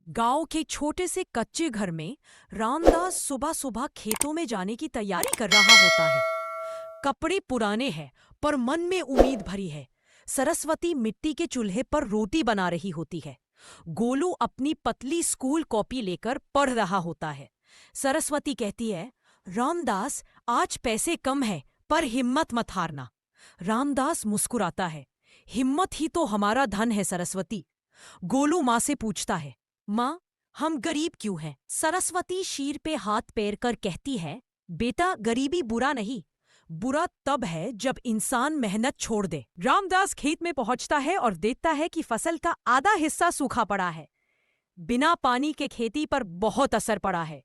गांव के छोटे से कच्चे घर में रामदास सुबह सुबह खेतों में जाने की तैयारी कर रहा होता है। कपड़े पुराने हैं पर मन में उम्मीद भरी है। सरस्वती मिट्टी के चूल्हे पर रोटी बना रही होती है। गोलू अपनी पतली स्कूल कॉपी लेकर पढ़ रहा होता है। सरस्वती कहती है, रामदास, आज पैसे कम है पर हिम्मत मत हारना। रामदास मुस्कुराता है, हिम्मत ही तो हमारा धन है सरस्वती। गोलू माँ से पूछता है, माँ, हम गरीब क्यों हैं? सरस्वती शीर पे हाथ पैर कर कहती है, बेटा, गरीबी बुरा नहीं, बुरा तब है जब इंसान मेहनत छोड़ दे। रामदास खेत में पहुंचता है और देखता है कि फसल का आधा हिस्सा सूखा पड़ा है। बिना पानी के खेती पर बहुत असर पड़ा है।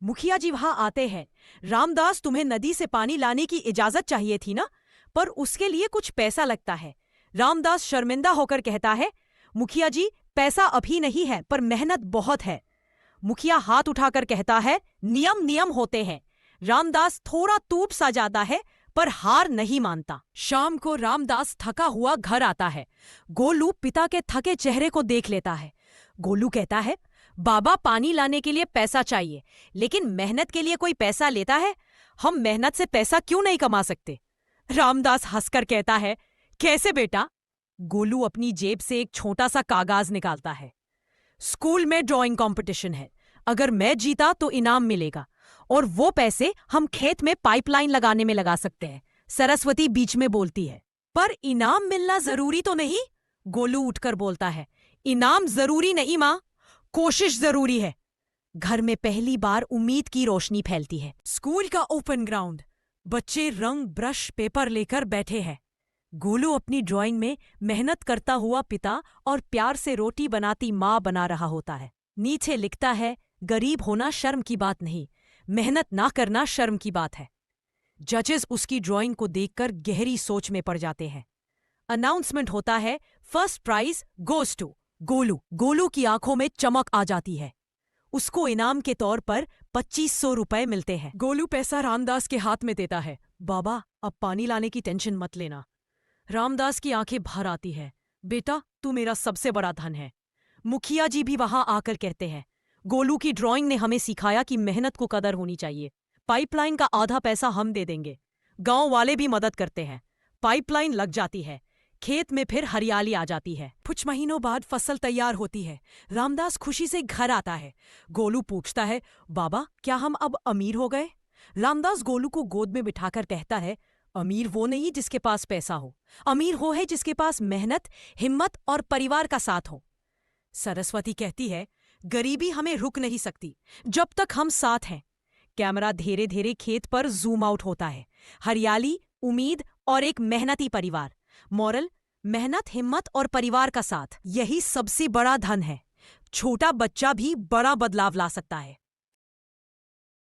मुखिया जी वहां आते हैं। रामदास, तुम्हें नदी से पानी लाने की इजाजत चाहिए थी ना, पर उसके लिए कुछ पैसा लगता है। रामदास शर्मिंदा होकर कहता है, मुखिया जी, पैसा अभी नहीं है पर मेहनत बहुत है। मुखिया हाथ उठाकर कहता है, नियम नियम होते हैं। रामदास थोड़ा टूट सा जाता है पर हार नहीं मानता। शाम को रामदास थका हुआ घर आता है। गोलू पिता के थके चेहरे को देख लेता है। गोलू कहता है, बाबा, पानी लाने के लिए पैसा चाहिए, लेकिन मेहनत के लिए कोई पैसा लेता है? हम मेहनत से पैसा क्यों नहीं कमा सकते? रामदास हंसकर कहता है, कैसे बेटा? गोलू अपनी जेब से एक छोटा सा कागज निकालता है। स्कूल में ड्राइंग कंपटीशन है, अगर मैं जीता तो इनाम मिलेगा, और वो पैसे हम खेत में पाइपलाइन लगाने में लगा सकते हैं। सरस्वती बीच में बोलती है, पर इनाम मिलना जरूरी तो नहीं? गोलू उठकर बोलता है, इनाम जरूरी नहीं माँ, कोशिश जरूरी है। घर में पहली बार उम्मीद की रोशनी फैलती है। स्कूल का ओपन ग्राउंड, बच्चे रंग, ब्रश, पेपर लेकर बैठे हैं। गोलू अपनी ड्राइंग में मेहनत करता हुआ पिता और प्यार से रोटी बनाती माँ बना रहा होता है। नीचे लिखता है, गरीब होना शर्म की बात नहीं, मेहनत ना करना शर्म की बात है। जजेस उसकी ड्राइंग को देखकर गहरी सोच में पड़ जाते हैं। अनाउंसमेंट होता है, first prize goes to Golu. Golu की आंखों में चमक आ जाती है। उसको इनाम के तौर पर 2500 रुपए मिलते हैं। गोलू पैसा रामदास के हाथ में देता है। बाबा, अब पानी लाने की टेंशन मत लेना। रामदास की आंखें भर आती है। बेटा, तू मेरा सबसे बड़ा धन है। मुखिया जी भी वहां आकर कहते हैं, गोलू की ड्राइंग ने हमें सिखाया कि मेहनत को कदर होनी चाहिए। पाइपलाइन का आधा पैसा हम दे देंगे। गांव वाले भी मदद करते हैं। पाइपलाइन लग जाती है, खेत में फिर हरियाली आ जाती है। कुछ महीनों बाद फसल तैयार होती है। रामदास खुशी से घर आता है। गोलू पूछता है, बाबा, क्या हम अब अमीर हो गए? रामदास गोलू को गोद में बिठाकर कहता है, अमीर वो नहीं जिसके पास पैसा हो, अमीर वो है जिसके पास मेहनत, हिम्मत और परिवार का साथ हो। सरस्वती कहती है, गरीबी हमें रुक नहीं सकती जब तक हम साथ हैं। कैमरा धीरे धीरे खेत पर जूम आउट होता है। हरियाली, उम्मीद और एक मेहनती परिवार। मॉरल, मेहनत, हिम्मत और परिवार का साथ, यही सबसे बड़ा धन है। छोटा बच्चा भी बड़ा बदलाव ला सकता है।